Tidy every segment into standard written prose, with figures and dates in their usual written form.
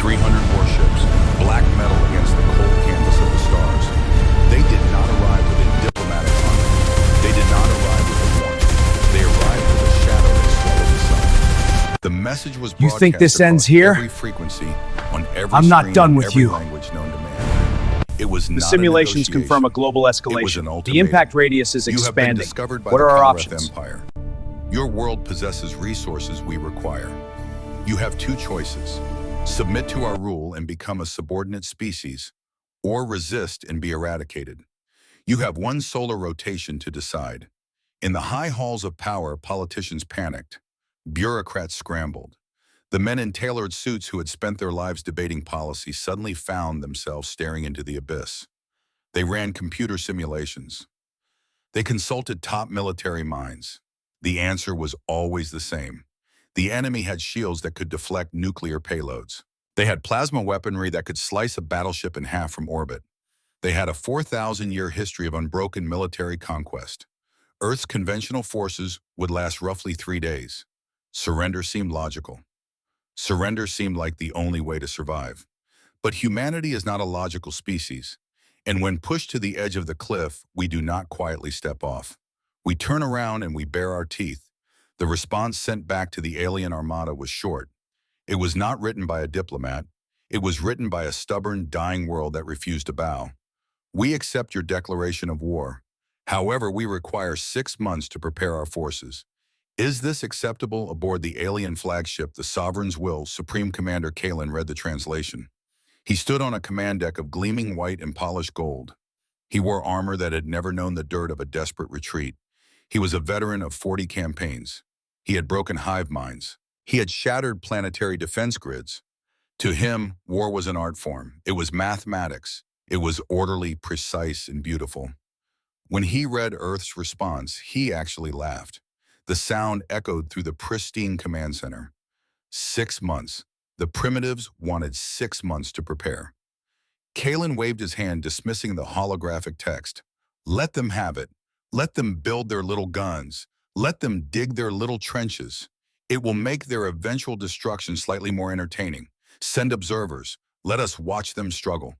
300 warships, black metal against the cold canvas of the stars. They did not arrive with a diplomatic honor. They did not arrive with a warning. They arrived with a shadow that swallowed the sun. The message was You broadcast think this ends across here? every frequency, on every I'm not screen, done in with every you. language known to man. It was The not a simulations negotiation. confirm a global It was escalation. an The ultimatum. impact radius is You have been expanding. discovered by What the are our Calreth options? Empire. Your world possesses resources we require. You have two choices. Submit to our rule and become a subordinate species, or resist and be eradicated. You have one solar rotation to decide. In the high halls of power, politicians panicked. Bureaucrats scrambled. The men in tailored suits who had spent their lives debating policy suddenly found themselves staring into the abyss. They ran computer simulations. They consulted top military minds. The answer was always the same. The enemy had shields that could deflect nuclear payloads. They had plasma weaponry that could slice a battleship in half from orbit. They had a 4,000-year history of unbroken military conquest. Earth's conventional forces would last roughly 3 days. Surrender seemed logical. Surrender seemed like the only way to survive. But humanity is not a logical species. And when pushed to the edge of the cliff, we do not quietly step off. We turn around and we bare our teeth. The response sent back to the alien armada was short. It was not written by a diplomat. It was written by a stubborn, dying world that refused to bow. We accept your declaration of war. However, we require 6 months to prepare our forces. Is this acceptable? Aboard the alien flagship, the Sovereign's Will, Supreme Commander Kalen read the translation. He stood on a command deck of gleaming white and polished gold. He wore armor that had never known the dirt of a desperate retreat. He was a veteran of 40 campaigns. He had broken hive minds. He had shattered planetary defense grids. To him, war was an art form. It was mathematics. It was orderly, precise, and beautiful. When he read Earth's response, he actually laughed. The sound echoed through the pristine command center. 6 months. The primitives wanted 6 months to prepare. Kalen waved his hand, dismissing the holographic text. Let them have it. Let them build their little guns. Let them dig their little trenches. It will make their eventual destruction slightly more entertaining. Send observers. Let us watch them struggle.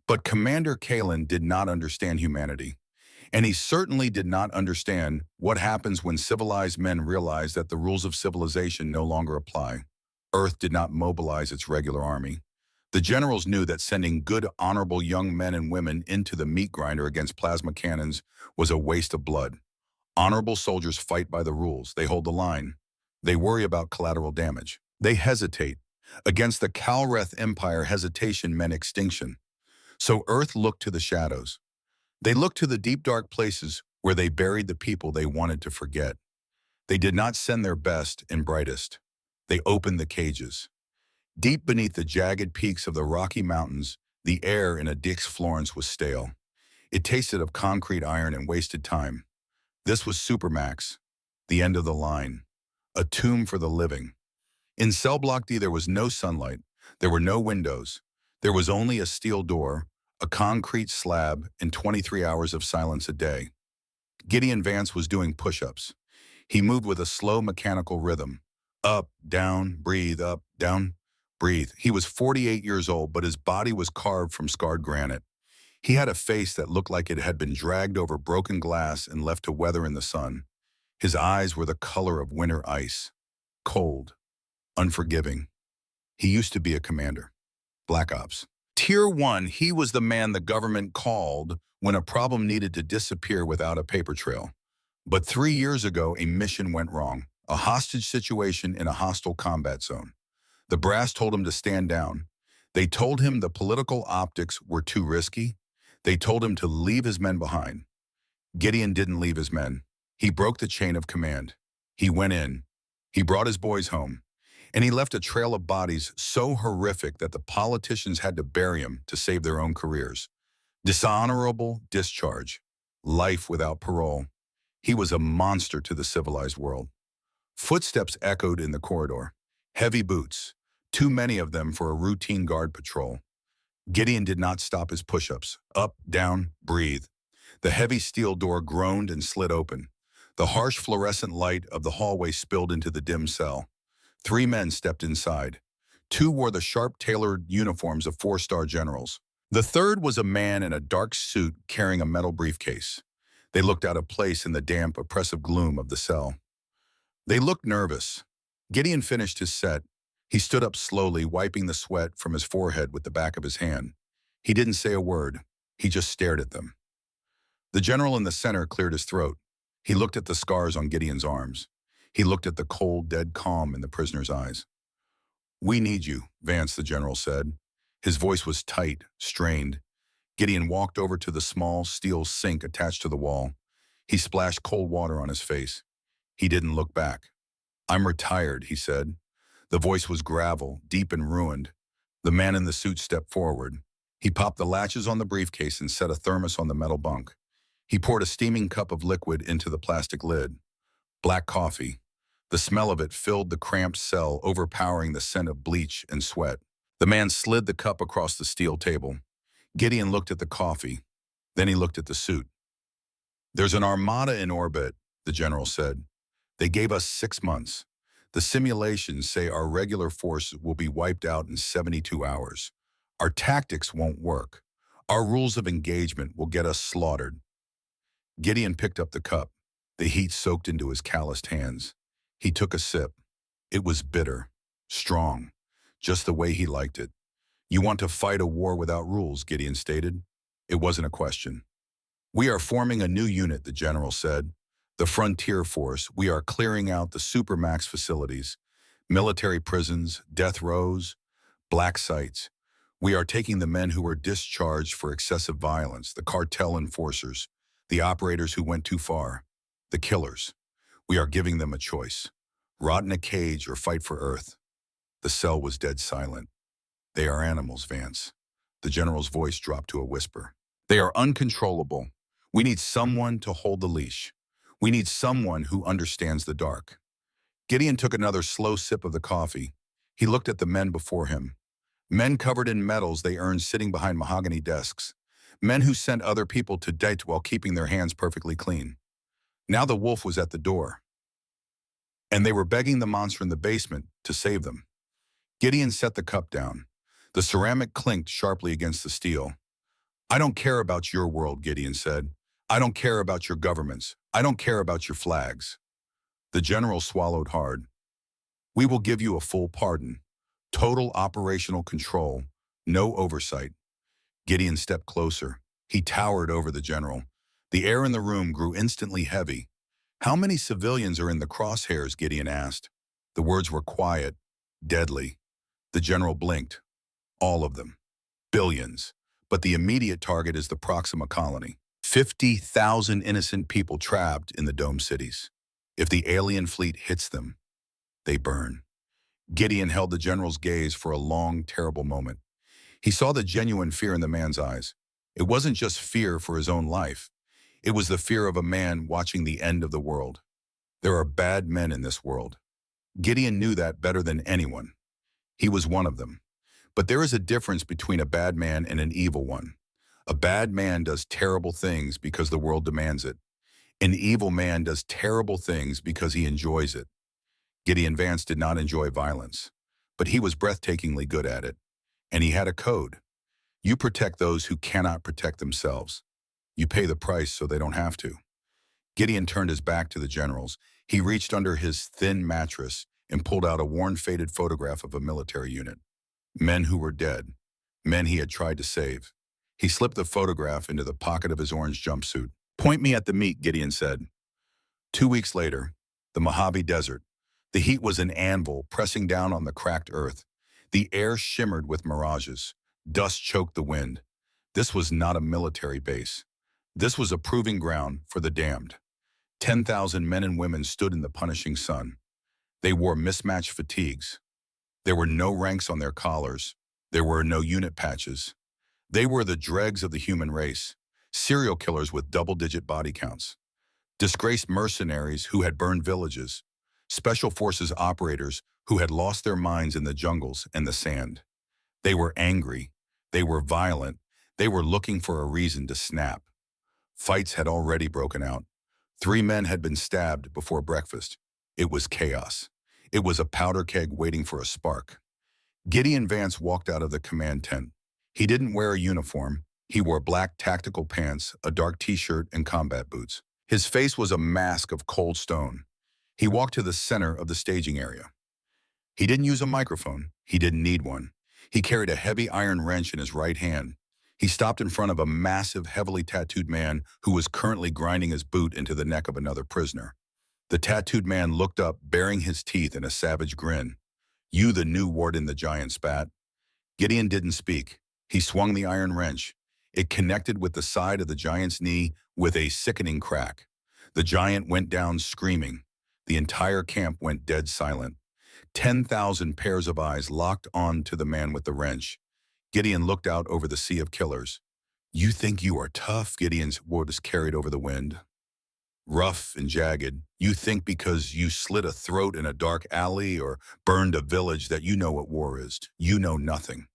But Commander Kalen did not understand humanity. And he certainly did not understand what happens when civilized men realize that the rules of civilization no longer apply. Earth did not mobilize its regular army. The generals knew that sending good, honorable young men and women into the meat grinder against plasma cannons was a waste of blood. Honorable soldiers fight by the rules. They hold the line. They worry about collateral damage. They hesitate. Against the Calreth Empire, hesitation meant extinction. So Earth looked to the shadows. They looked to the deep, dark places where they buried the people they wanted to forget. They did not send their best and brightest. They opened the cages. Deep beneath the jagged peaks of the Rocky Mountains, the air in a Dix Florence was stale. It tasted of concrete iron and wasted time. This was Supermax, the end of the line, a tomb for the living. In Cell Block D, there was no sunlight. There were no windows. There was only a steel door, a concrete slab, and 23 hours of silence a day. Gideon Vance was doing push-ups. He moved with a slow mechanical rhythm. Up, down, breathe, up, down, breathe. He was 48 years old, but his body was carved from scarred granite. He had a face that looked like it had been dragged over broken glass and left to weather in the sun. His eyes were the color of winter ice. Cold. Unforgiving. He used to be a commander. Black Ops. Tier 1, he was the man the government called when a problem needed to disappear without a paper trail. But 3 years ago, a mission went wrong. A hostage situation in a hostile combat zone. The brass told him to stand down. They told him the political optics were too risky. They told him to leave his men behind. Gideon didn't leave his men. He broke the chain of command. He went in. He brought his boys home. And he left a trail of bodies so horrific that the politicians had to bury him to save their own careers. Dishonorable discharge. Life without parole. He was a monster to the civilized world. Footsteps echoed in the corridor. Heavy boots. Too many of them for a routine guard patrol. Gideon did not stop his push-ups. Up, down, breathe. The heavy steel door groaned and slid open. The harsh fluorescent light of the hallway spilled into the dim cell. 3 men stepped inside. Two wore the sharp-tailored uniforms of four-star generals. The third was a man in a dark suit carrying a metal briefcase. They looked out of place in the damp, oppressive gloom of the cell. They looked nervous. Gideon finished his set. He stood up slowly, wiping the sweat from his forehead with the back of his hand. He didn't say a word. He just stared at them. The general in the center cleared his throat. He looked at the scars on Gideon's arms. He looked at the cold, dead calm in the prisoner's eyes. "We need you," Vance, the general said. His voice was tight, strained. Gideon walked over to the small steel sink attached to the wall. He splashed cold water on his face. He didn't look back. "I'm retired," he said. The voice was gravel, deep and ruined. The man in the suit stepped forward. He popped the latches on the briefcase and set a thermos on the metal bunk. He poured a steaming cup of liquid into the plastic lid. Black coffee. The smell of it filled the cramped cell, overpowering the scent of bleach and sweat. The man slid the cup across the steel table. Gideon looked at the coffee. Then he looked at the suit. "There's an armada in orbit," the general said. "They gave us 6 months. The simulations say our regular force will be wiped out in 72 hours. Our tactics won't work. Our rules of engagement will get us slaughtered." Gideon picked up the cup. The heat soaked into his calloused hands. He took a sip. It was bitter, strong, just the way he liked it. "You want to fight a war without rules," Gideon stated. It wasn't a question. "We are forming a new unit," the general said. "The Frontier Force. We are clearing out the Supermax facilities, military prisons, death rows, black sites. We are taking the men who were discharged for excessive violence, the cartel enforcers, the operators who went too far, the killers. We are giving them a choice: rot in a cage or fight for Earth." The cell was dead silent. "They are animals, Vance." The general's voice dropped to a whisper. "They are uncontrollable. We need someone to hold the leash. We need someone who understands the dark." Gideon took another slow sip of the coffee. He looked at the men before him. Men covered in medals they earned sitting behind mahogany desks. Men who sent other people to date while keeping their hands perfectly clean. Now the wolf was at the door, and they were begging the monster in the basement to save them. Gideon set the cup down. The ceramic clinked sharply against the steel. "I don't care about your world," Gideon said. "I don't care about your governments. I don't care about your flags." The general swallowed hard. "We will give you a full pardon. Total operational control. No oversight." Gideon stepped closer. He towered over the general. The air in the room grew instantly heavy. "How many civilians are in the crosshairs?" Gideon asked. The words were quiet, deadly. The general blinked. "All of them. Billions. But the immediate target is the Proxima colony. 50,000 innocent people trapped in the dome cities. If the alien fleet hits them, they burn." Gideon held the general's gaze for a long, terrible moment. He saw the genuine fear in the man's eyes. It wasn't just fear for his own life. It was the fear of a man watching the end of the world. There are bad men in this world. Gideon knew that better than anyone. He was one of them. But there is a difference between a bad man and an evil one. A bad man does terrible things because the world demands it. An evil man does terrible things because he enjoys it. Gideon Vance did not enjoy violence, but he was breathtakingly good at it. And he had a code. You protect those who cannot protect themselves. You pay the price so they don't have to. Gideon turned his back to the generals. He reached under his thin mattress and pulled out a worn, faded photograph of a military unit. Men who were dead. Men he had tried to save. He slipped the photograph into the pocket of his orange jumpsuit. "Point me at the meat," Gideon said. 2 weeks later, the Mojave Desert. The heat was an anvil pressing down on the cracked earth. The air shimmered with mirages. Dust choked the wind. This was not a military base. This was a proving ground for the damned. 10,000 men and women stood in the punishing sun. They wore mismatched fatigues. There were no ranks on their collars. There were no unit patches. They were the dregs of the human race, serial killers with double-digit body counts, disgraced mercenaries who had burned villages, special forces operators who had lost their minds in the jungles and the sand. They were angry. They were violent. They were looking for a reason to snap. Fights had already broken out. 3 men had been stabbed before breakfast. It was chaos. It was a powder keg waiting for a spark. Gideon Vance walked out of the command tent. He didn't wear a uniform. He wore black tactical pants, a dark t-shirt, and combat boots. His face was a mask of cold stone. He walked to the center of the staging area. He didn't use a microphone. He didn't need one. He carried a heavy iron wrench in his right hand. He stopped in front of a massive, heavily tattooed man who was currently grinding his boot into the neck of another prisoner. The tattooed man looked up, baring his teeth in a savage grin. "You the new warden," the giant spat. Gideon didn't speak. He swung the iron wrench. It connected with the side of the giant's knee with a sickening crack. The giant went down screaming. The entire camp went dead silent. 10,000 pairs of eyes locked on to the man with the wrench. Gideon looked out over the sea of killers. "You think you are tough?" Gideon's words carried over the wind. "Rough and jagged. You think because you slit a throat in a dark alley or burned a village that you know what war is. You know nothing."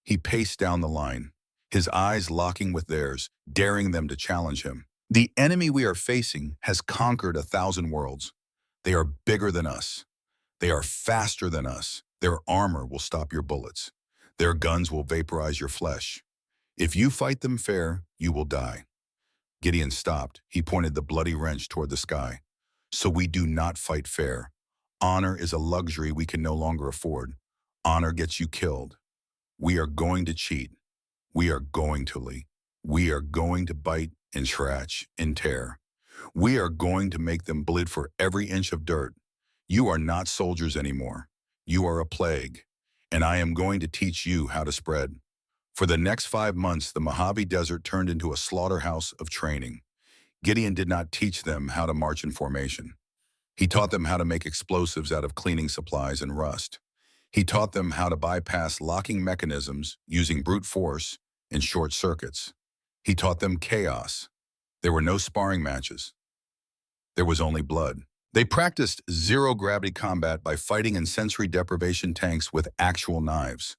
He paced down the line, his eyes locking with theirs, daring them to challenge him. "The enemy we are facing has conquered 1,000 worlds. They are bigger than us. They are faster than us. Their armor will stop your bullets. Their guns will vaporize your flesh. If you fight them fair, you will die." Gideon stopped. He pointed the bloody wrench toward the sky. "So we do not fight fair. Honor is a luxury we can no longer afford. Honor gets you killed. We are going to cheat. We are going to lee. We are going to bite and scratch and tear. We are going to make them bleed for every inch of dirt. You are not soldiers anymore. You are a plague, and I am going to teach you how to spread." For the next 5 months, the Mojave Desert turned into a slaughterhouse of training. Gideon did not teach them how to march in formation. He taught them how to make explosives out of cleaning supplies and rust. He taught them how to bypass locking mechanisms using brute force and short circuits. He taught them chaos. There were no sparring matches. There was only blood. They practiced zero-gravity combat by fighting in sensory deprivation tanks with actual knives.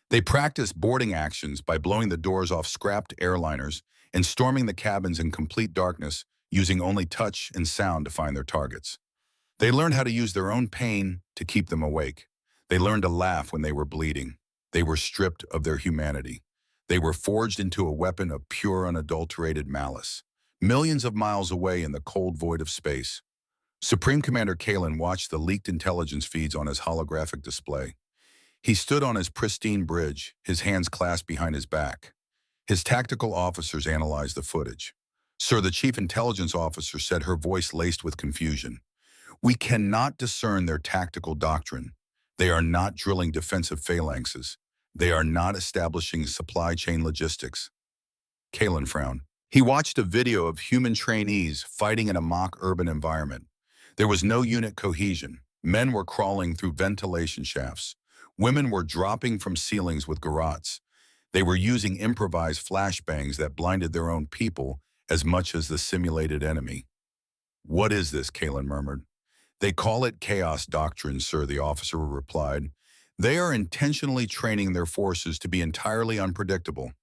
They practiced boarding actions by blowing the doors off scrapped airliners and storming the cabins in complete darkness, using only touch and sound to find their targets. They learned how to use their own pain to keep them awake. They learned to laugh when they were bleeding. They were stripped of their humanity. They were forged into a weapon of pure, unadulterated malice. Millions of miles away in the cold void of space, Supreme Commander Kalen watched the leaked intelligence feeds on his holographic display. He stood on his pristine bridge, his hands clasped behind his back. His tactical officers analyzed the footage. "Sir," the chief intelligence officer said, her voice laced with confusion, "we cannot discern their tactical doctrine. They are not drilling defensive phalanxes. They are not establishing supply chain logistics." Kalen frowned. He watched a video of human trainees fighting in a mock urban environment. There was no unit cohesion. Men were crawling through ventilation shafts. Women were dropping from ceilings with garrotes. They were using improvised flashbangs that blinded their own people as much as the simulated enemy. "What is this?" Kalen murmured. "They call it chaos doctrine, sir," the officer replied. "They are intentionally training their forces to be entirely unpredictable.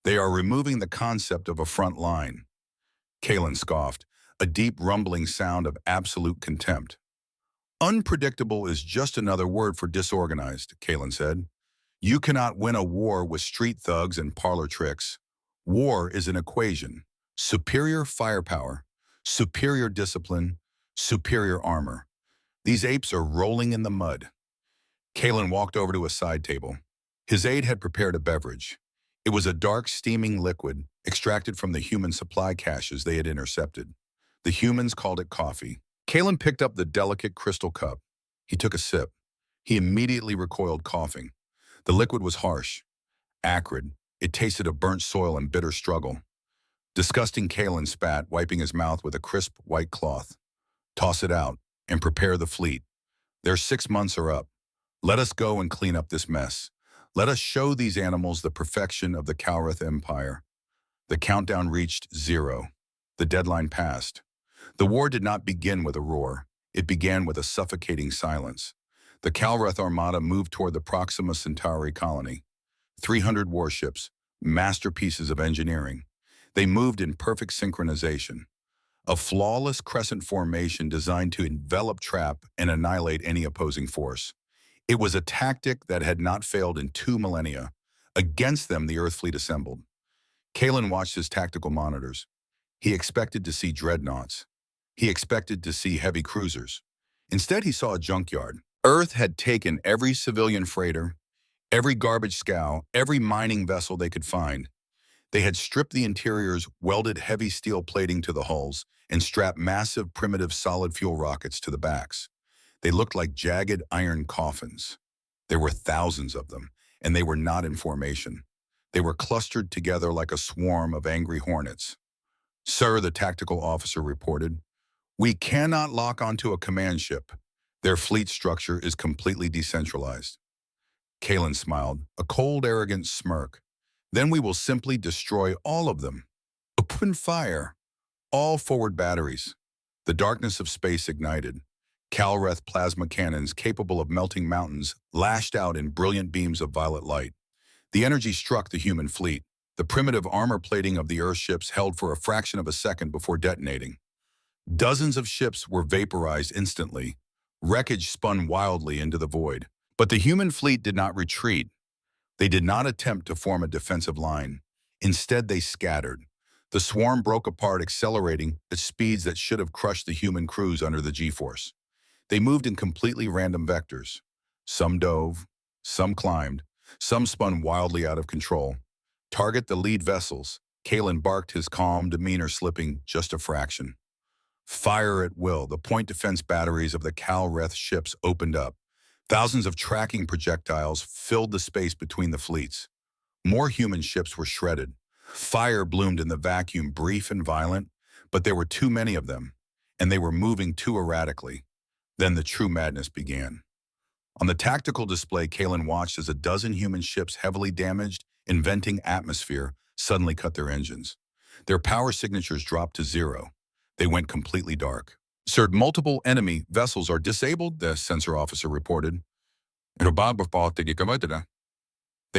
They are removing the concept of a front line." Kalen scoffed, a deep rumbling sound of absolute contempt. "Unpredictable is just another word for disorganized," Kalen said. "You cannot win a war with street thugs and parlor tricks. War is an equation. Superior firepower, superior discipline, superior armor. These apes are rolling in the mud." Kalen walked over to a side table. His aide had prepared a beverage. It was a dark, steaming liquid extracted from the human supply caches they had intercepted. The humans called it coffee. Kalen picked up the delicate crystal cup. He took a sip. He immediately recoiled, coughing. The liquid was harsh, acrid. It tasted of burnt soil and bitter struggle. Disgusting, Kalen spat, wiping his mouth with a crisp white cloth. "Toss it out and prepare the fleet. Their 6 months are up. Let us go and clean up this mess. Let us show these animals the perfection of the Kalrath Empire." The countdown reached 0. The deadline passed. The war did not begin with a roar. It began with a suffocating silence. The Kalrath Armada moved toward the Proxima Centauri colony. 300 warships, masterpieces of engineering. They moved in perfect synchronization. A flawless crescent formation designed to envelop, trap, and annihilate any opposing force. It was a tactic that had not failed in 2 millennia. Against them, the Earth fleet assembled. Kalen watched his tactical monitors. He expected to see dreadnoughts. He expected to see heavy cruisers. Instead, he saw a junkyard. Earth had taken every civilian freighter, every garbage scow, every mining vessel they could find. They had stripped the interiors, welded heavy steel plating to the hulls, and strapped massive primitive solid fuel rockets to the backs. They looked like jagged iron coffins. There were thousands of them, and they were not in formation. They were clustered together like a swarm of angry hornets. "Sir," the tactical officer reported, "we cannot lock onto a command ship. Their fleet structure is completely decentralized." Kalen smiled, a cold, arrogant smirk. "Then we will simply destroy all of them. Open fire. All forward batteries." The darkness of space ignited. Calreth plasma cannons capable of melting mountains lashed out in brilliant beams of violet light. The energy struck the human fleet. The primitive armor plating of the Earth ships held for a fraction of a second before detonating. Dozens of ships were vaporized instantly. Wreckage spun wildly into the void. But the human fleet did not retreat. They did not attempt to form a defensive line. Instead, they scattered. The swarm broke apart, accelerating at speeds that should have crushed the human crews under the G-force. They moved in completely random vectors. Some dove, some climbed, some spun wildly out of control. "Target the lead vessels," Kalen barked, his calm demeanor slipping just a fraction. Fire at will. The point defense batteries of the Calreth ships opened up. Thousands of tracking projectiles filled the space between the fleets. More human ships were shredded. Fire bloomed in the vacuum, brief and violent, but there were too many of them, and they were moving too erratically. Then the true madness began. On the tactical display, Kalen watched as a dozen human ships, heavily damaged, inventing atmosphere, suddenly cut their engines. Their power signatures dropped to zero. They went completely dark. "Sir, multiple enemy vessels are disabled," the sensor officer reported. "They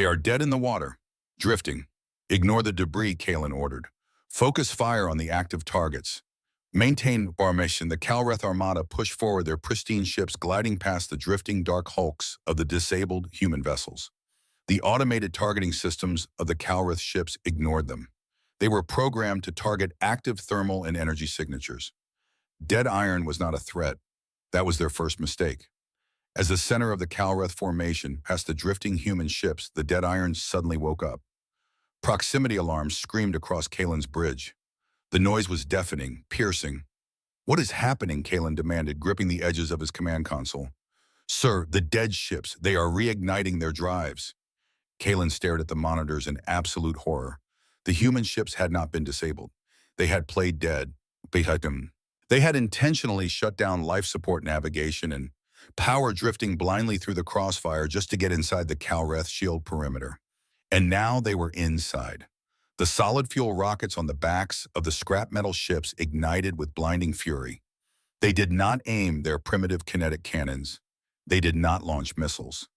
are dead in the water, drifting." "Ignore the debris," Kalen ordered. "Focus fire on the active targets. Maintain formation." The Calreth Armada pushed forward, their pristine ships gliding past the drifting dark hulks of the disabled human vessels. The automated targeting systems of the Calreth ships ignored them. They were programmed to target active thermal and energy signatures. Dead iron was not a threat. That was their first mistake. As the center of the Calreth formation passed the drifting human ships, the dead iron suddenly woke up. Proximity alarms screamed across Kalen's bridge. The noise was deafening, piercing. "What is happening?" Kalen demanded, gripping the edges of his command console. "Sir, the dead ships, they are reigniting their drives." Kalen stared at the monitors in absolute horror. The human ships had not been disabled. They had played dead. They had intentionally shut down life support navigation and power, drifting blindly through the crossfire just to get inside the Calreth shield perimeter. And now they were inside. The solid fuel rockets on the backs of the scrap metal ships ignited with blinding fury. They did not aim their primitive kinetic cannons. They did not launch missiles.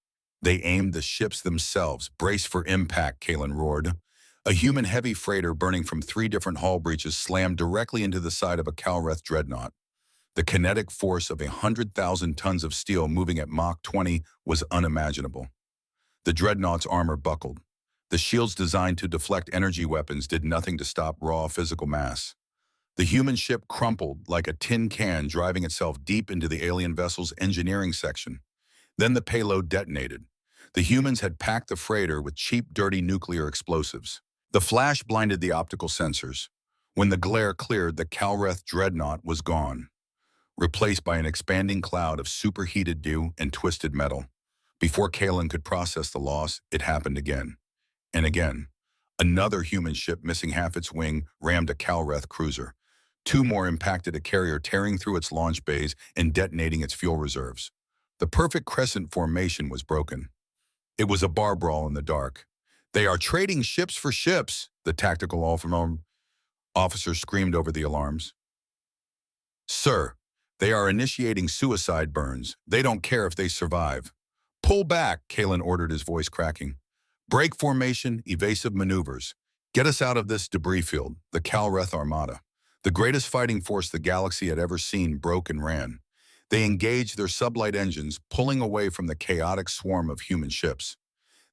They aimed the ships themselves. "Brace for impact," Kalen roared. A human heavy freighter burning from 3 different hull breaches slammed directly into the side of a Calreth dreadnought. The kinetic force of 100,000 tons of steel moving at Mach 20 was unimaginable. The dreadnought's armor buckled. The shields designed to deflect energy weapons did nothing to stop raw physical mass. The human ship crumpled like a tin can, driving itself deep into the alien vessel's engineering section. Then the payload detonated. The humans had packed the freighter with cheap, dirty nuclear explosives. The flash blinded the optical sensors. When the glare cleared, the Calreth dreadnought was gone, replaced by an expanding cloud of superheated dew and twisted metal. Before Kalen could process the loss, it happened again. And again. Another human ship, missing half its wing, rammed a Calreth cruiser. 2 more impacted a carrier, tearing through its launch bays and detonating its fuel reserves. The perfect crescent formation was broken. It was a bar brawl in the dark. "They are trading ships for ships," the tactical officer screamed over the alarms. "Sir, they are initiating suicide burns. They don't care if they survive." "Pull back," Kalen ordered, his voice cracking. "Break formation, evasive maneuvers. Get us out of this debris field." The Calreth Armada, the greatest fighting force the galaxy had ever seen, broke and ran. They engaged their sublight engines, pulling away from the chaotic swarm of human ships.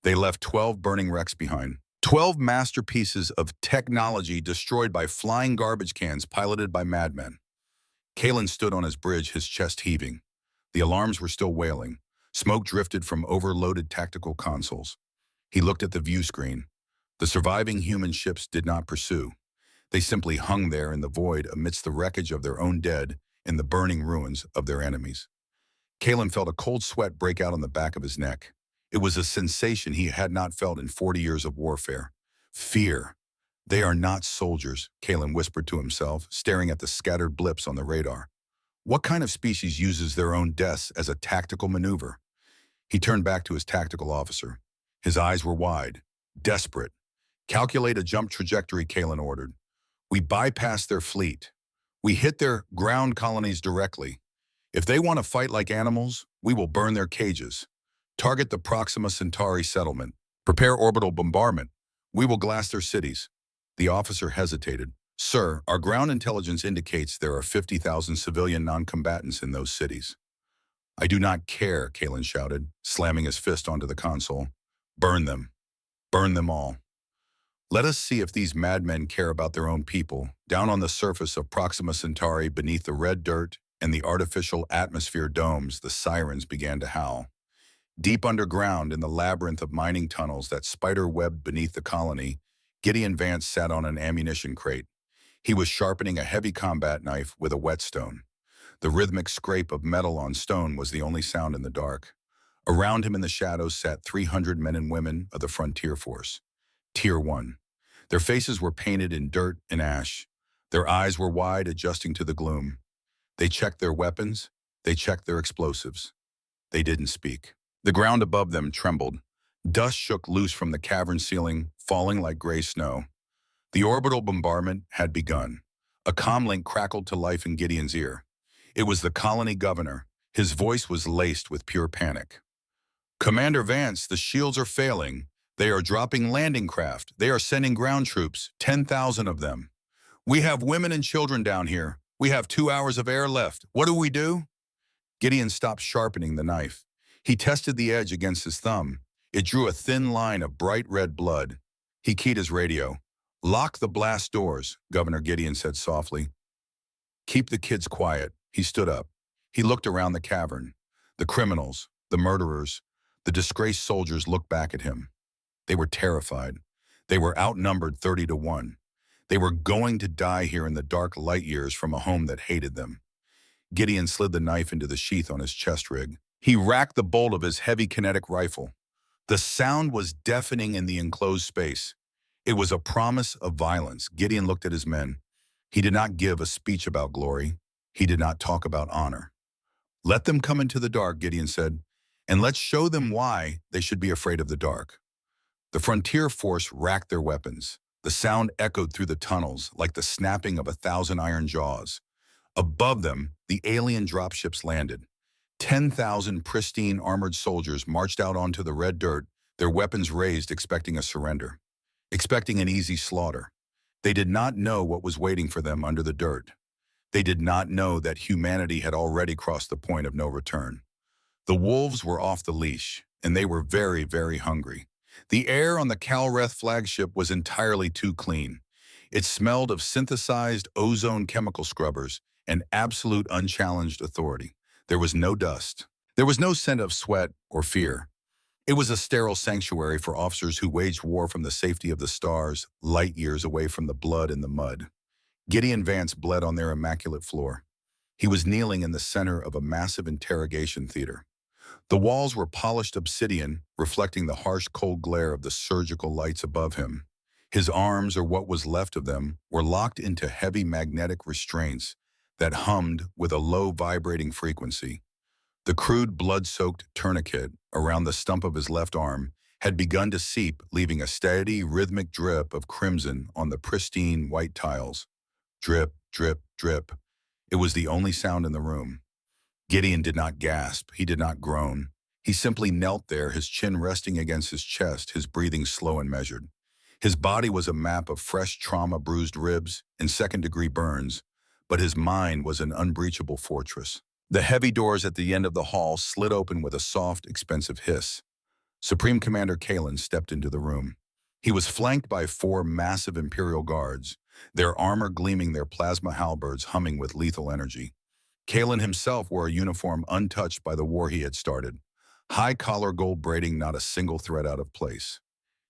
They left 12 burning wrecks behind. 12 masterpieces of technology destroyed by flying garbage cans piloted by madmen. Kalen stood on his bridge, his chest heaving. The alarms were still wailing. Smoke drifted from overloaded tactical consoles. He looked at the view screen. The surviving human ships did not pursue. They simply hung there in the void amidst the wreckage of their own dead and the burning ruins of their enemies. Kalen felt a cold sweat break out on the back of his neck. It was a sensation he had not felt in 40 years of warfare. Fear. They are not soldiers, Kalen whispered to himself, staring at the scattered blips on the radar. What kind of species uses their own deaths as a tactical maneuver? He turned back to his tactical officer. His eyes were wide, desperate. Calculate a jump trajectory, Kalen ordered. We bypass their fleet. We hit their ground colonies directly. If they want to fight like animals, we will burn their cages. Target the Proxima Centauri settlement. Prepare orbital bombardment. We will glass their cities. The officer hesitated. Sir, our ground intelligence indicates there are 50,000 civilian non-combatants in those cities. I do not care, Kalen shouted, slamming his fist onto the console. Burn them. Burn them all. Let us see if these madmen care about their own people. Down on the surface of Proxima Centauri, beneath the red dirt and the artificial atmosphere domes, the sirens began to howl. Deep underground, in the labyrinth of mining tunnels that spider-webbed beneath the colony, Gideon Vance sat on an ammunition crate. He was sharpening a heavy combat knife with a whetstone. The rhythmic scrape of metal on stone was the only sound in the dark. Around him in the shadows sat 300 men and women of the Frontier Force. Tier 1. Their faces were painted in dirt and ash. Their eyes were wide, adjusting to the gloom. They checked their weapons. They checked their explosives. They didn't speak. The ground above them trembled. Dust shook loose from the cavern ceiling, falling like gray snow. The orbital bombardment had begun. A comlink crackled to life in Gideon's ear. It was the colony governor. His voice was laced with pure panic. Commander Vance, the shields are failing. They are dropping landing craft. They are sending ground troops, 10,000 of them. We have women and children down here. We have 2 hours of air left. What do we do? Gideon stopped sharpening the knife. He tested the edge against his thumb. It drew a thin line of bright red blood. He keyed his radio. Lock the blast doors, Governor Gideon said softly. Keep the kids quiet. He stood up. He looked around the cavern. The criminals, the murderers, the disgraced soldiers looked back at him. They were terrified. They were outnumbered 30-1. They were going to die here in the dark light years from a home that hated them. Gideon slid the knife into the sheath on his chest rig. He racked the bolt of his heavy kinetic rifle. The sound was deafening in the enclosed space. It was a promise of violence. Gideon looked at his men. He did not give a speech about glory. He did not talk about honor. Let them come into the dark, Gideon said, and let's show them why they should be afraid of the dark. The Frontier Force racked their weapons. The sound echoed through the tunnels like the snapping of 1,000 iron jaws. Above them, the alien dropships landed. 10,000 pristine armored soldiers marched out onto the red dirt, their weapons raised, expecting a surrender, expecting an easy slaughter. They did not know what was waiting for them under the dirt. They did not know that humanity had already crossed the point of no return. The wolves were off the leash, and they were very, very hungry. The air on the Calreth flagship was entirely too clean. It smelled of synthesized ozone chemical scrubbers and absolute unchallenged authority. There was no dust. There was no scent of sweat or fear. It was a sterile sanctuary for officers who waged war from the safety of the stars, light years away from the blood and the mud. Gideon Vance bled on their immaculate floor. He was kneeling in the center of a massive interrogation theater. The walls were polished obsidian, reflecting the harsh, cold glare of the surgical lights above him. His arms, or what was left of them, were locked into heavy magnetic restraints that hummed with a low, vibrating frequency. The crude, blood-soaked tourniquet around the stump of his left arm had begun to seep, leaving a steady, rhythmic drip of crimson on the pristine white tiles. Drip, drip, drip. It was the only sound in the room. Gideon did not gasp. He did not groan. He simply knelt there, his chin resting against his chest, his breathing slow and measured. His body was a map of fresh trauma-bruised ribs and second-degree burns, but his mind was an unbreachable fortress. The heavy doors at the end of the hall slid open with a soft, expensive hiss. Supreme Commander Kalen stepped into the room. He was flanked by four massive Imperial guards, their armor gleaming, their plasma halberds humming with lethal energy. Kalen himself wore a uniform untouched by the war he had started. High collar gold braiding, not a single thread out of place.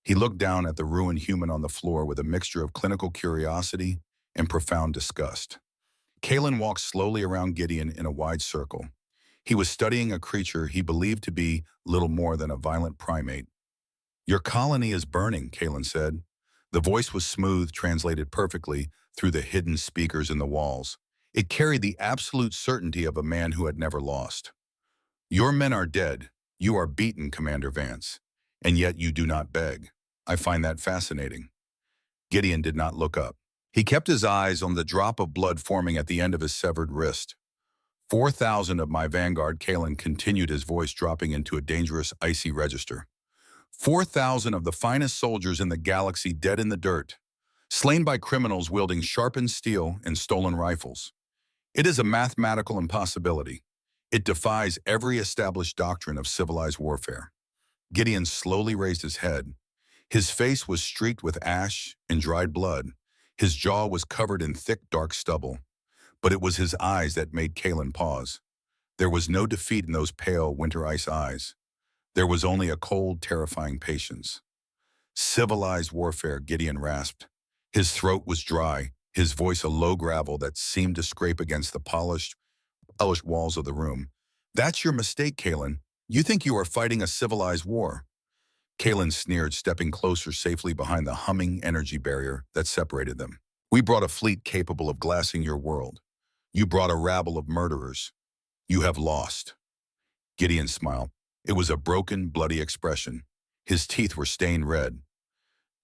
He looked down at the ruined human on the floor with a mixture of clinical curiosity and profound disgust. Kalen walked slowly around Gideon in a wide circle. He was studying a creature he believed to be little more than a violent primate. "Your colony is burning," Kalen said. The voice was smooth, translated perfectly through the hidden speakers in the walls. It carried the absolute certainty of a man who had never lost. "Your men are dead. You are beaten, Commander Vance. And yet you do not beg. I find that fascinating." Gideon did not look up. He kept his eyes on the drop of blood forming at the end of his severed wrist. 4,000 of my vanguard," Kalen continued, his voice dropping into a dangerous, icy register. 4,000 of the finest soldiers in the galaxy dead in the dirt, slain by criminals wielding sharpened steel and stolen rifles. It is a mathematical impossibility. It defies every established doctrine of civilized warfare. Gideon slowly raised his head. His face was streaked with ash and dried blood. His jaw was covered in thick, dark stubble. But it was his eyes that made Kalen pause. There was no defeat in those pale, winter ice eyes. There was only a cold, terrifying patience. "Civilized warfare," Gideon rasped. His throat was dry, his voice a low gravel that seemed to scrape against the polished walls of the room. "That's your mistake, Kalen. You think you are fighting a civilized war." Kalen sneered, stepping closer, safely behind the humming energy barrier that separated them. "We brought a fleet capable of glassing your world. You brought a rabble of murderers. You have lost." Gideon smiled. It was a broken, bloody expression. His teeth were stained red.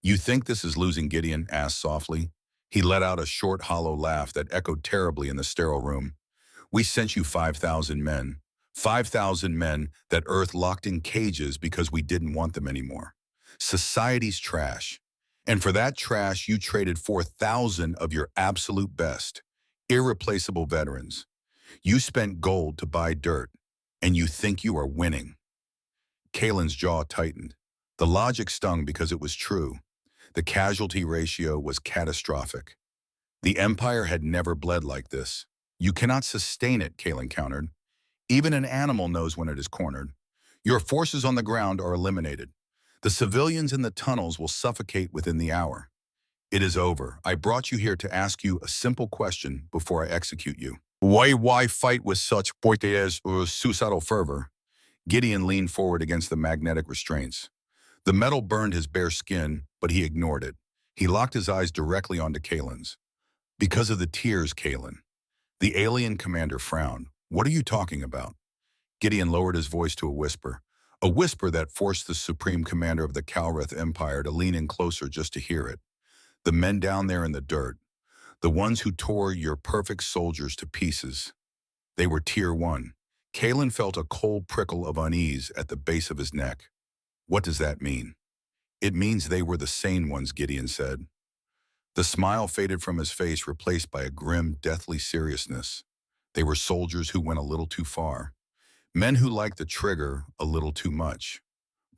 "You think this is losing?" Gideon asked softly. He let out a short, hollow laugh that echoed terribly in the sterile room. "We sent you 5,000 men. 5,000 men that Earth locked in cages because we didn't want them anymore. Society's trash. And for that trash, you traded 4,000 of your absolute best, irreplaceable veterans. You spent gold to buy dirt, and you think you are winning." Kalen's jaw tightened. The logic stung because it was true. The casualty ratio was catastrophic. The Empire had never bled like this. "You cannot sustain it," Kalen countered. "Even an animal knows when it is cornered. Your forces on the ground are eliminated. The civilians in the tunnels will suffocate within the hour. It is over. I brought you here to ask you a simple question before I execute you." Why fight with such poites or suicidal fervor?" Gideon leaned forward against the magnetic restraints. The metal burned his bare skin, but he ignored it. He locked his eyes directly onto Kalen's. "Because of the tears, Kalen." The alien commander frowned. "What are you talking about?" Gideon lowered his voice to a whisper that forced the supreme commander of the Calreth Empire to lean in closer just to hear it. "The men down there in the dirt, the ones who tore your perfect soldiers to pieces, they were Tier 1. Kalen felt a cold prickle of unease at the base of his neck. "What does that mean?" "It means they were the sane ones," Gideon said. The smile faded from his face, replaced by a grim, deathly seriousness. They were soldiers who went a little too far. Men who liked the trigger a little too much.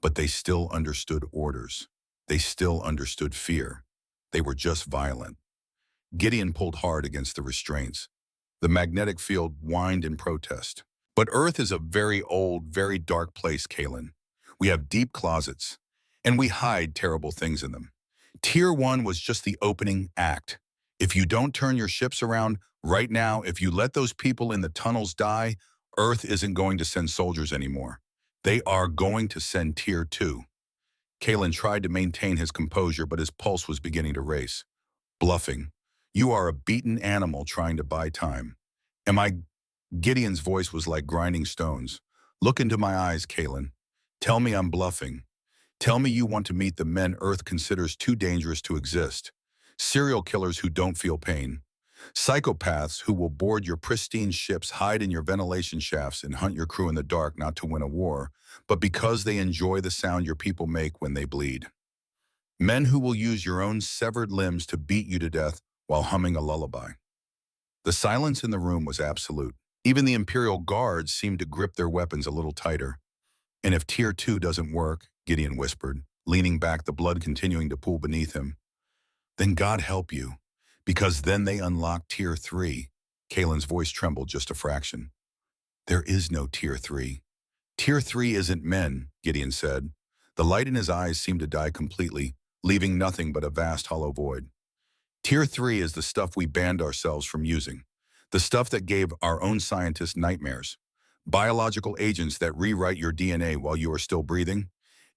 But they still understood orders. They still understood fear. They were just violent. Gideon pulled hard against the restraints. The magnetic field whined in protest. "But Earth is a very old, very dark place, Kalen. We have deep closets, and we hide terrible things in them. Tier 1 was just the opening act. If you don't turn your ships around right now, if you let those people in the tunnels die, Earth isn't going to send soldiers anymore. They are going to send Tier 2. Kalen tried to maintain his composure, but his pulse was beginning to race. "Bluffing. You are a beaten animal trying to buy time." "Am I?" Gideon's voice was like grinding stones. "Look into my eyes, Kalen. Tell me I'm bluffing. Tell me you want to meet the men Earth considers too dangerous to exist. Serial killers who don't feel pain. Psychopaths who will board your pristine ships, hide in your ventilation shafts, and hunt your crew in the dark, not to win a war, but because they enjoy the sound your people make when they bleed. Men who will use your own severed limbs to beat you to death while humming a lullaby." The silence in the room was absolute. Even the Imperial guards seemed to grip their weapons a little tighter. And if Tier 2 doesn't work, Gideon whispered, leaning back, the blood continuing to pool beneath him, then God help you, because then they unlock Tier 3. Kalen's voice trembled just a fraction. There is no Tier 3. Tier 3 isn't men, Gideon said. The light in his eyes seemed to die completely, leaving nothing but a vast hollow void. Tier 3 is the stuff we banned ourselves from using. The stuff that gave our own scientists nightmares. Biological agents that rewrite your DNA while you are still breathing.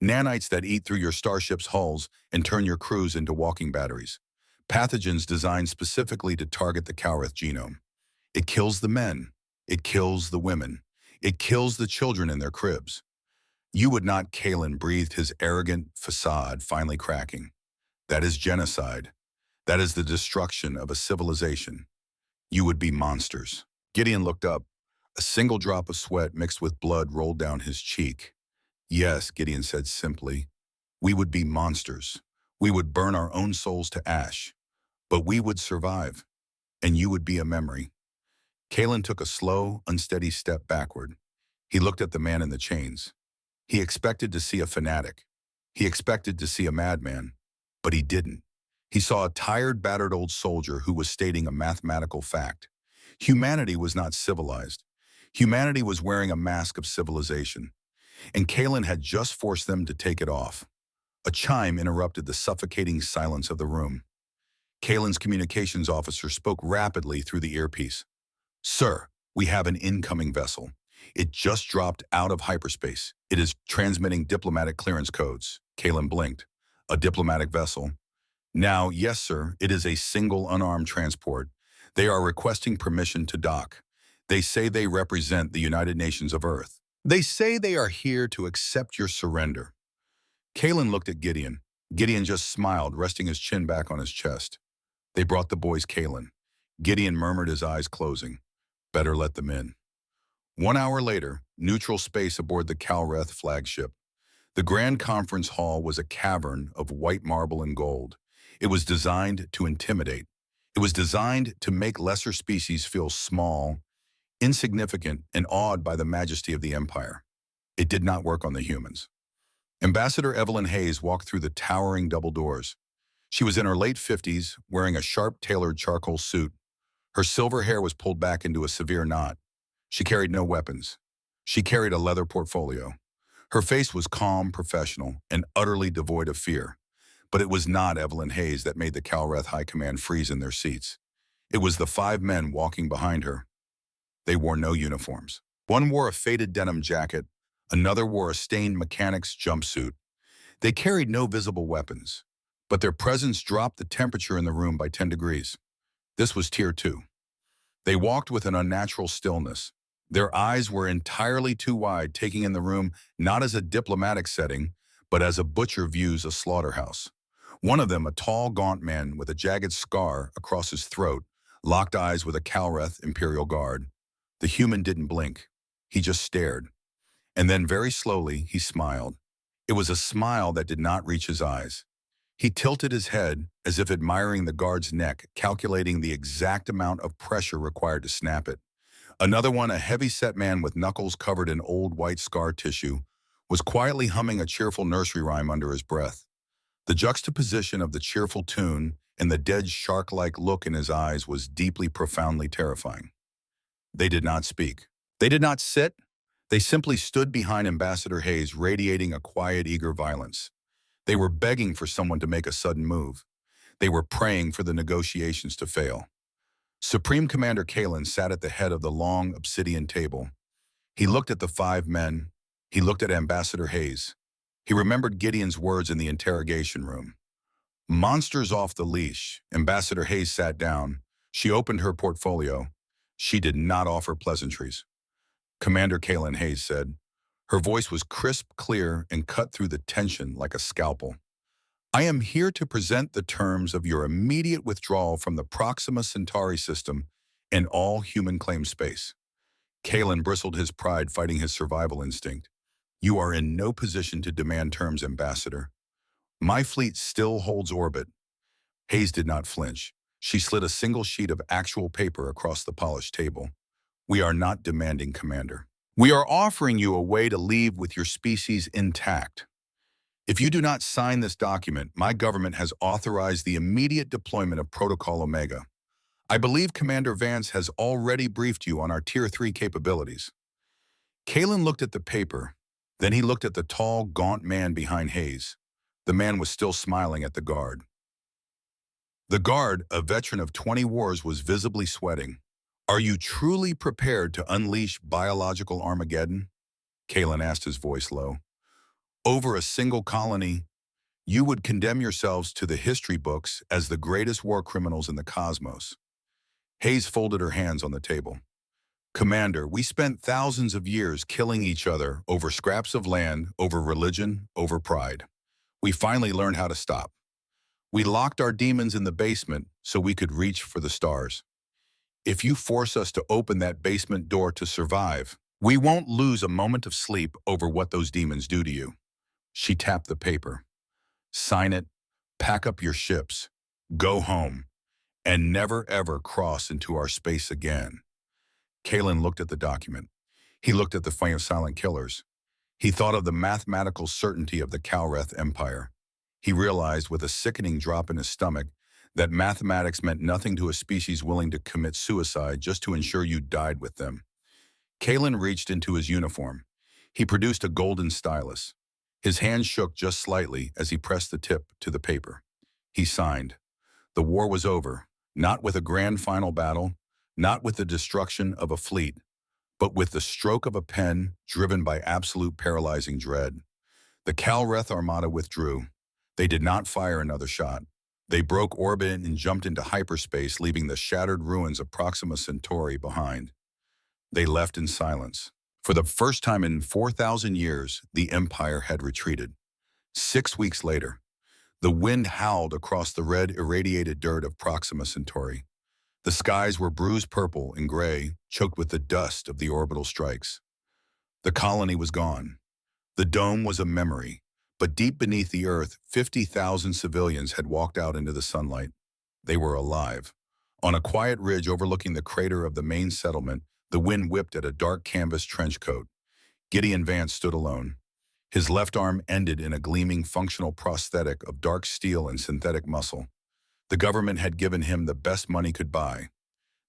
Nanites that eat through your starship's hulls and turn your crews into walking batteries. Pathogens designed specifically to target the Calreth genome. It kills the men. It kills the women. It kills the children in their cribs. You would not, Kalen breathed, his arrogant facade finally cracking. That is genocide. That is the destruction of a civilization. You would be monsters. Gideon looked up. A single drop of sweat mixed with blood rolled down his cheek. Yes, Gideon said simply. We would be monsters. We would burn our own souls to ash. But we would survive. And you would be a memory. Kalen took a slow, unsteady step backward. He looked at the man in the chains. He expected to see a fanatic. He expected to see a madman. But he didn't. He saw a tired, battered old soldier who was stating a mathematical fact. Humanity was not civilized. Humanity was wearing a mask of civilization. And Kalen had just forced them to take it off. A chime interrupted the suffocating silence of the room. Kalen's communications officer spoke rapidly through the earpiece. Sir, we have an incoming vessel. It just dropped out of hyperspace. It is transmitting diplomatic clearance codes. Kalen blinked. A diplomatic vessel? Now, yes, sir, it is a single unarmed transport. They are requesting permission to dock. They say they represent the United Nations of Earth. They say they are here to accept your surrender. Kalen looked at Gideon. Gideon just smiled, resting his chin back on his chest. They brought the boys Kalen. Gideon murmured, his eyes closing. Better let them in. 1 hour later, neutral space aboard the Calreth flagship. The Grand Conference Hall was a cavern of white marble and gold. It was designed to intimidate. It was designed to make lesser species feel small, insignificant, and awed by the majesty of the Empire. It did not work on the humans. Ambassador Evelyn Hayes walked through the towering double doors. She was in her late 50s, wearing a sharp-tailored charcoal suit. Her silver hair was pulled back into a severe knot. She carried no weapons. She carried a leather portfolio. Her face was calm, professional, and utterly devoid of fear. But it was not Evelyn Hayes that made the Calreth High Command freeze in their seats. It was the 5 men walking behind her. They wore no uniforms. One wore a faded denim jacket. Another wore a stained mechanic's jumpsuit. They carried no visible weapons, but their presence dropped the temperature in the room by 10 degrees. This was Tier 2. They walked with an unnatural stillness. Their eyes were entirely too wide, taking in the room not as a diplomatic setting, but as a butcher views a slaughterhouse. One of them, a tall, gaunt man with a jagged scar across his throat, locked eyes with a Calreth Imperial Guard. The human didn't blink. He just stared. And then very slowly, he smiled. It was a smile that did not reach his eyes. He tilted his head as if admiring the guard's neck, calculating the exact amount of pressure required to snap it. Another one, a heavy-set man with knuckles covered in old white scar tissue, was quietly humming a cheerful nursery rhyme under his breath. The juxtaposition of the cheerful tune and the dead shark-like look in his eyes was deeply, profoundly terrifying. They did not speak. They did not sit. They simply stood behind Ambassador Hayes, radiating a quiet, eager violence. They were begging for someone to make a sudden move. They were praying for the negotiations to fail. Supreme Commander Kalen sat at the head of the long obsidian table. He looked at the 5 men. He looked at Ambassador Hayes. He remembered Gideon's words in the interrogation room. Monsters off the leash. Ambassador Hayes sat down. She opened her portfolio. She did not offer pleasantries. Commander Kalen, Hayes said. Her voice was crisp, clear, and cut through the tension like a scalpel. I am here to present the terms of your immediate withdrawal from the Proxima Centauri system and all human claim space. Kalen bristled, his pride fighting his survival instinct. You are in no position to demand terms, Ambassador. My fleet still holds orbit. Hayes did not flinch. She slid a single sheet of actual paper across the polished table. We are not demanding, Commander. We are offering you a way to leave with your species intact. If you do not sign this document, my government has authorized the immediate deployment of Protocol Omega. I believe Commander Vance has already briefed you on our Tier 3 capabilities. Kalen looked at the paper. Then he looked at the tall, gaunt man behind Hayes. The man was still smiling at the guard. The guard, a veteran of 20 wars, was visibly sweating. Are you truly prepared to unleash biological Armageddon? Kalen asked, his voice low. Over a single colony, you would condemn yourselves to the history books as the greatest war criminals in the cosmos. Hayes folded her hands on the table. Commander, we spent thousands of years killing each other over scraps of land, over religion, over pride. We finally learned how to stop. We locked our demons in the basement so we could reach for the stars. If you force us to open that basement door to survive, we won't lose a moment of sleep over what those demons do to you. She tapped the paper. Sign it, pack up your ships, go home, and never ever cross into our space again. Kalen looked at the document. He looked at the flame of silent killers. He thought of the mathematical certainty of the Calreth Empire. He realized with a sickening drop in his stomach that mathematics meant nothing to a species willing to commit suicide just to ensure you died with them. Kalen reached into his uniform. He produced a golden stylus. His hand shook just slightly as he pressed the tip to the paper. He signed. The war was over, not with a grand final battle, not with the destruction of a fleet, but with the stroke of a pen driven by absolute paralyzing dread. The Calreth Armada withdrew. They did not fire another shot. They broke orbit and jumped into hyperspace, leaving the shattered ruins of Proxima Centauri behind. They left in silence. For the first time in 4,000 years, the Empire had retreated. 6 weeks later, the wind howled across the red irradiated dirt of Proxima Centauri. The skies were bruised purple and gray, choked with the dust of the orbital strikes. The colony was gone. The dome was a memory, but deep beneath the earth, 50,000 civilians had walked out into the sunlight. They were alive. On a quiet ridge overlooking the crater of the main settlement, the wind whipped at a dark canvas trench coat. Gideon Vance stood alone. His left arm ended in a gleaming functional prosthetic of dark steel and synthetic muscle. The government had given him the best money could buy.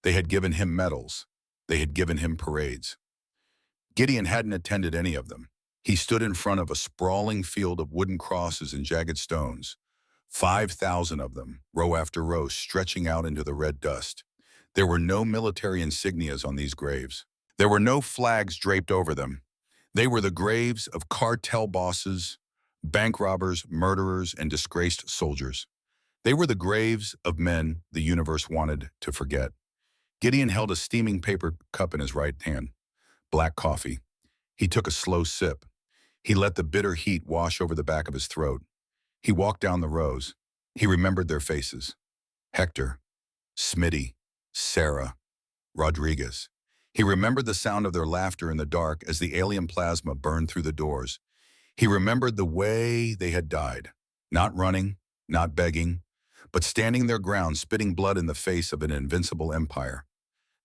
They had given him medals. They had given him parades. Gideon hadn't attended any of them. He stood in front of a sprawling field of wooden crosses and jagged stones, 5,000 of them, row after row, stretching out into the red dust. There were no military insignias on these graves. There were no flags draped over them. They were the graves of cartel bosses, bank robbers, murderers, and disgraced soldiers. They were the graves of men the universe wanted to forget. Gideon held a steaming paper cup in his right hand. Black coffee. He took a slow sip. He let the bitter heat wash over the back of his throat. He walked down the rows. He remembered their faces. Hector, Smitty, Sarah, Rodriguez. He remembered the sound of their laughter in the dark as the alien plasma burned through the doors. He remembered the way they had died. Not running, not begging, but standing their ground, spitting blood in the face of an invincible empire.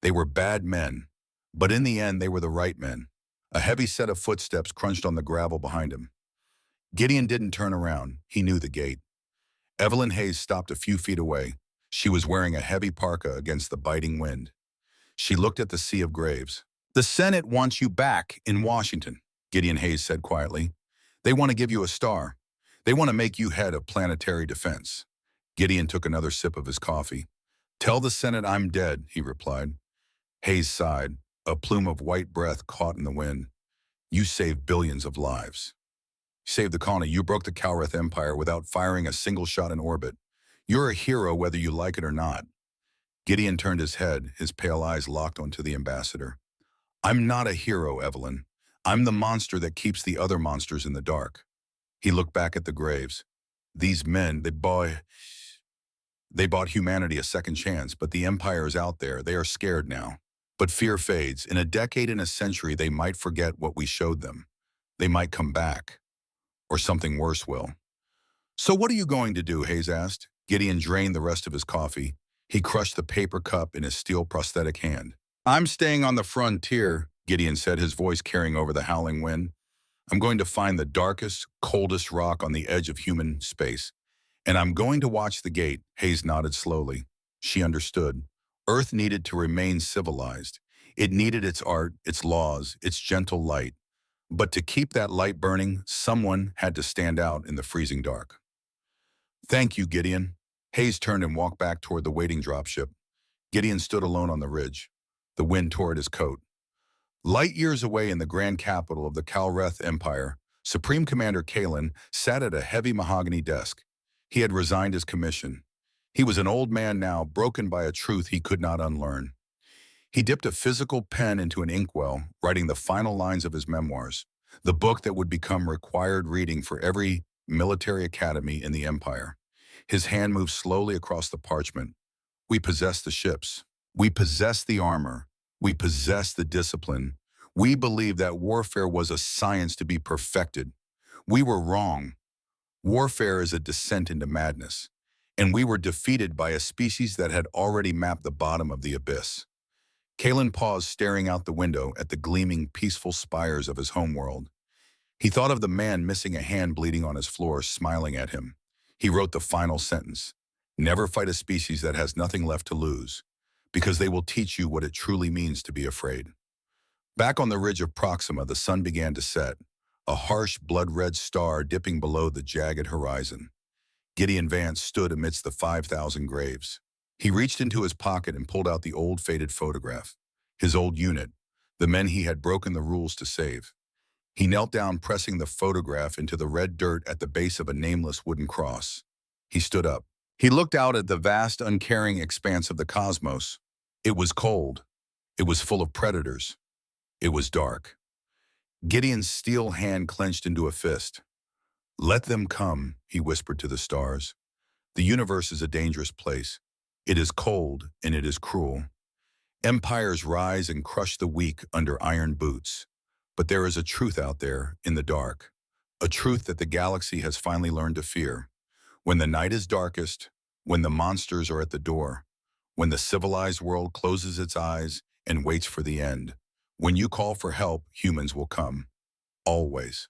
They were bad men, but in the end they were the right men. A heavy set of footsteps crunched on the gravel behind him. Gideon didn't turn around. He knew the gate. Evelyn Hayes stopped a few feet away. She was wearing a heavy parka against the biting wind. She looked at the sea of graves. The Senate wants you back in Washington, Gideon Hayes said quietly. They want to give you a star. They want to make you head of planetary defense. Gideon took another sip of his coffee. Tell the Senate I'm dead, he replied. Hayes sighed. A plume of white breath caught in the wind. You saved billions of lives. You saved the colony. You broke the Calreth Empire without firing a single shot in orbit. You're a hero whether you like it or not. Gideon turned his head, his pale eyes locked onto the ambassador. I'm not a hero, Evelyn. I'm the monster that keeps the other monsters in the dark. He looked back at the graves. These men, they bought humanity a second chance, but the Empire is out there. They are scared now. But fear fades. In a decade, in a century, they might forget what we showed them. They might come back. Or something worse will. So what are you going to do? Hayes asked. Gideon drained the rest of his coffee. He crushed the paper cup in his steel prosthetic hand. I'm staying on the frontier, Gideon said, his voice carrying over the howling wind. I'm going to find the darkest, coldest rock on the edge of human space. And I'm going to watch the gate. Hayes nodded slowly. She understood. Earth needed to remain civilized. It needed its art, its laws, its gentle light. But to keep that light burning, someone had to stand out in the freezing dark. Thank you, Gideon. Hayes turned and walked back toward the waiting dropship. Gideon stood alone on the ridge. The wind tore at his coat. Light years away in the grand capital of the Kalreth Empire, Supreme Commander Kalen sat at a heavy mahogany desk. He had resigned his commission. He was an old man now, broken by a truth he could not unlearn. He dipped a physical pen into an inkwell, writing the final lines of his memoirs, the book that would become required reading for every military academy in the Empire. His hand moved slowly across the parchment. We possess the ships. We possess the armor. We possess the discipline. We believed that warfare was a science to be perfected. We were wrong. Warfare is a descent into madness, and we were defeated by a species that had already mapped the bottom of the abyss. Kalen paused, staring out the window at the gleaming, peaceful spires of his homeworld. He thought of the man missing a hand bleeding on his floor, smiling at him. He wrote the final sentence: "Never fight a species that has nothing left to lose, because they will teach you what it truly means to be afraid." Back on the ridge of Proxima, the sun began to set, a harsh, blood-red star dipping below the jagged horizon. Gideon Vance stood amidst the 5,000 graves. He reached into his pocket and pulled out the old faded photograph, his old unit, the men he had broken the rules to save. He knelt down, pressing the photograph into the red dirt at the base of a nameless wooden cross. He stood up. He looked out at the vast, uncaring expanse of the cosmos. It was cold. It was full of predators. It was dark. Gideon's steel hand clenched into a fist. "Let them come," he whispered to the stars. "The universe is a dangerous place. It is cold and it is cruel. Empires rise and crush the weak under iron boots. But there is a truth out there in the dark, a truth that the galaxy has finally learned to fear. When the night is darkest, when the monsters are at the door, when the civilized world closes its eyes and waits for the end, when you call for help, humans will come. Always."